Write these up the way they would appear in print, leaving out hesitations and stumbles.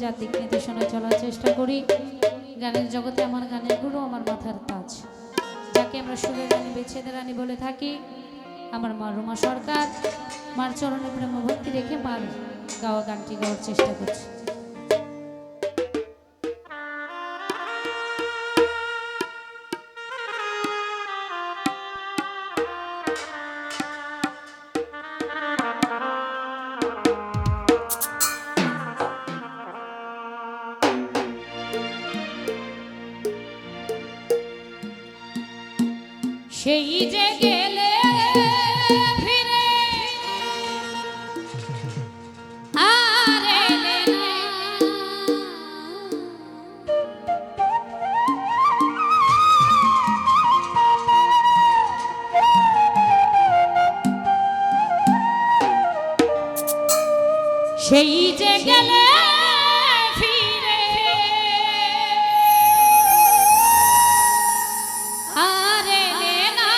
যার দিক নির্দেশনায় চলার চেষ্টা করি। গানের জগতে আমার গানের গুরু, আমার মাথার তাজ, যাকে আমরা সুরের রানী, বেছেদের রানী বলে থাকি, আমার মা রুমা সরকার। মার চরণে প্রেম ভক্তি রেখে মার গাওয়া গানটি গাওয়ার চেষ্টা করছি। সেই যে গেলে ফিরে আর এলে না, সেই যে গেলে ফিরে আর এলে না,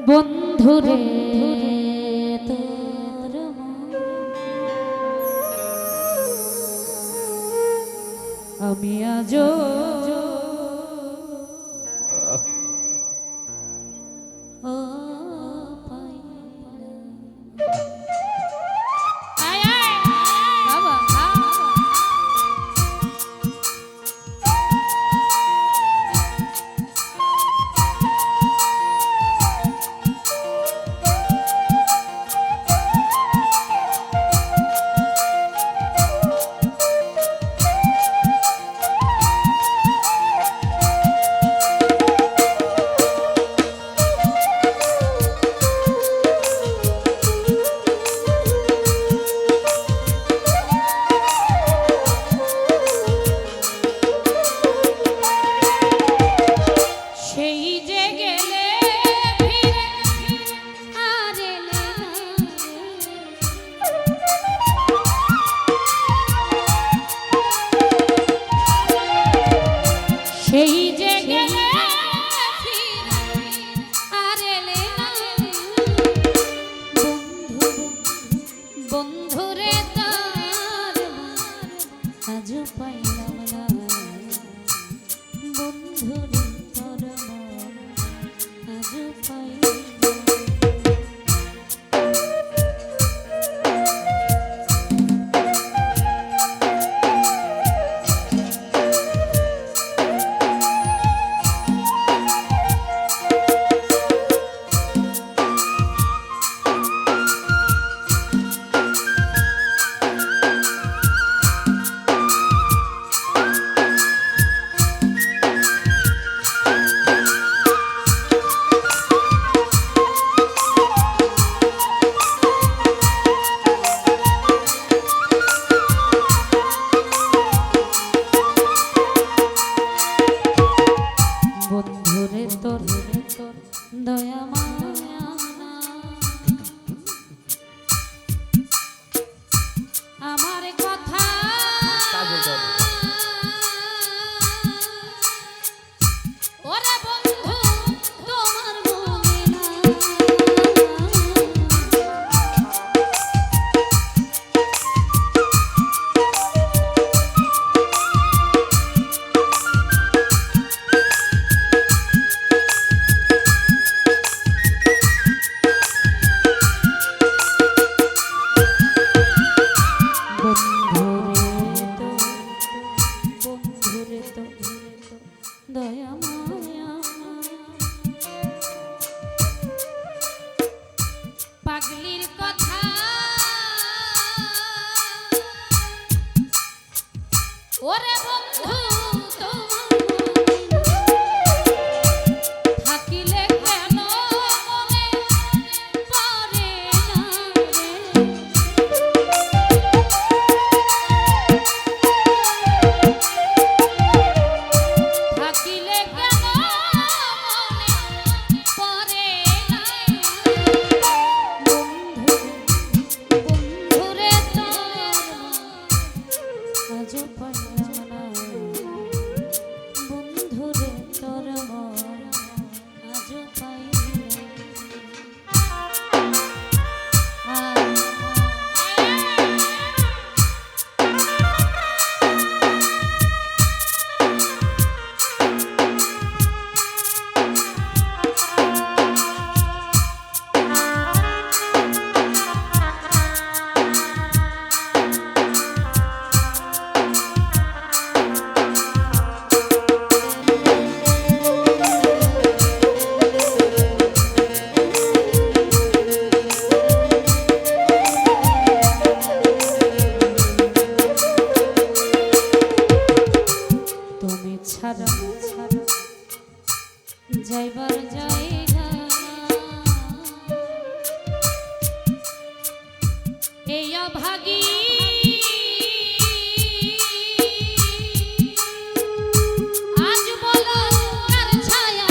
বন্ধুরে তোর আমি আজও সেই যে গেলে আর এলে না, বন্ধুরে তার আজ পাইলাম না, বন্ধুরে তোর আজ পাইলাম। কে অভাগী আজ বলো কার ছায়া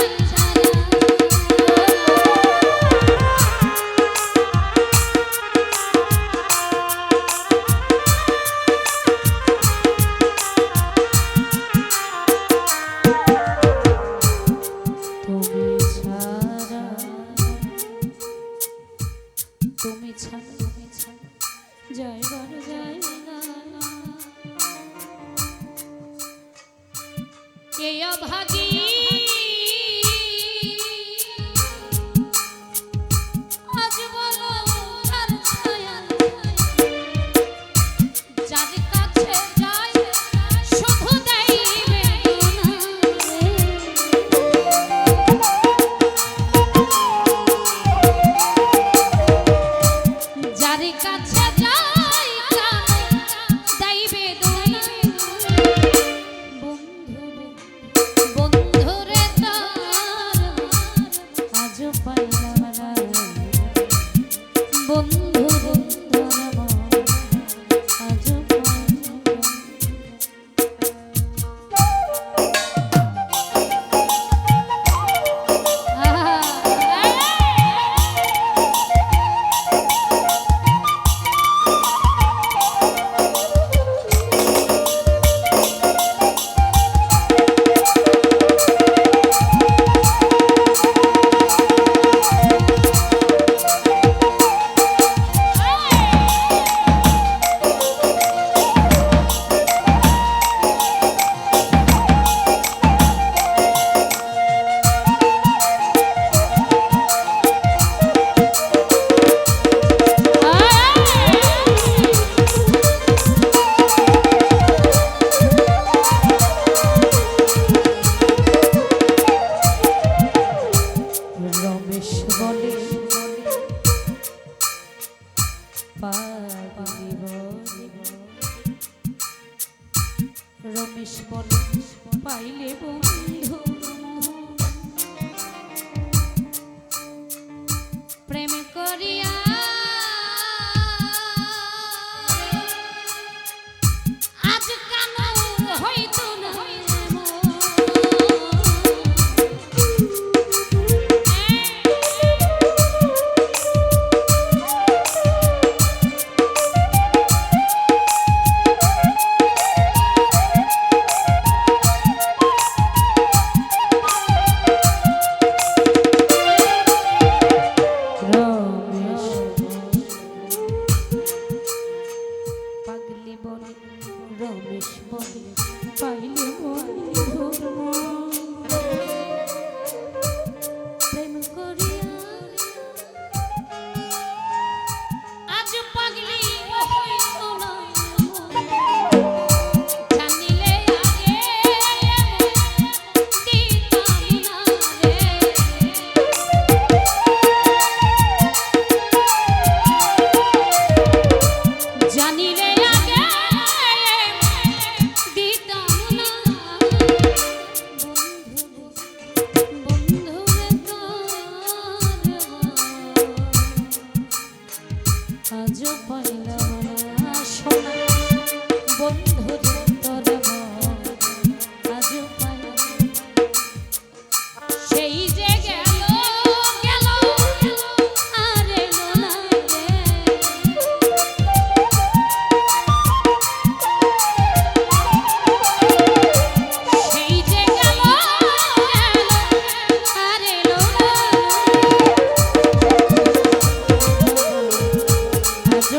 তুমি ছাড়া যাইবার জায়গা কে অভাগী আজ বলো কার ছায়া যার কাছে যায় শুধু দেয় বেদনা যার কাছে যায় দেয় বেদনা বন্ধুরে তার আজ পাইলাম না বন্ধুরে তার আজ রমেশ বলে পাগলি বলে রমেশ বলে পাইলে বন্ধু প্রেম করিয়া আজ কাম হইতো না রমেশ বলে পাইলে প্রেম করিয়া আজ পাগলি হইতো না জানিলে আগে দিতাম না রে জানিলে আজ পাইলাম না সোনা বন্ধুর তোর আজ পাইলাম সেই যে গেল গেল আর এলো না সেই যে গেল গেল আর এলো না আজ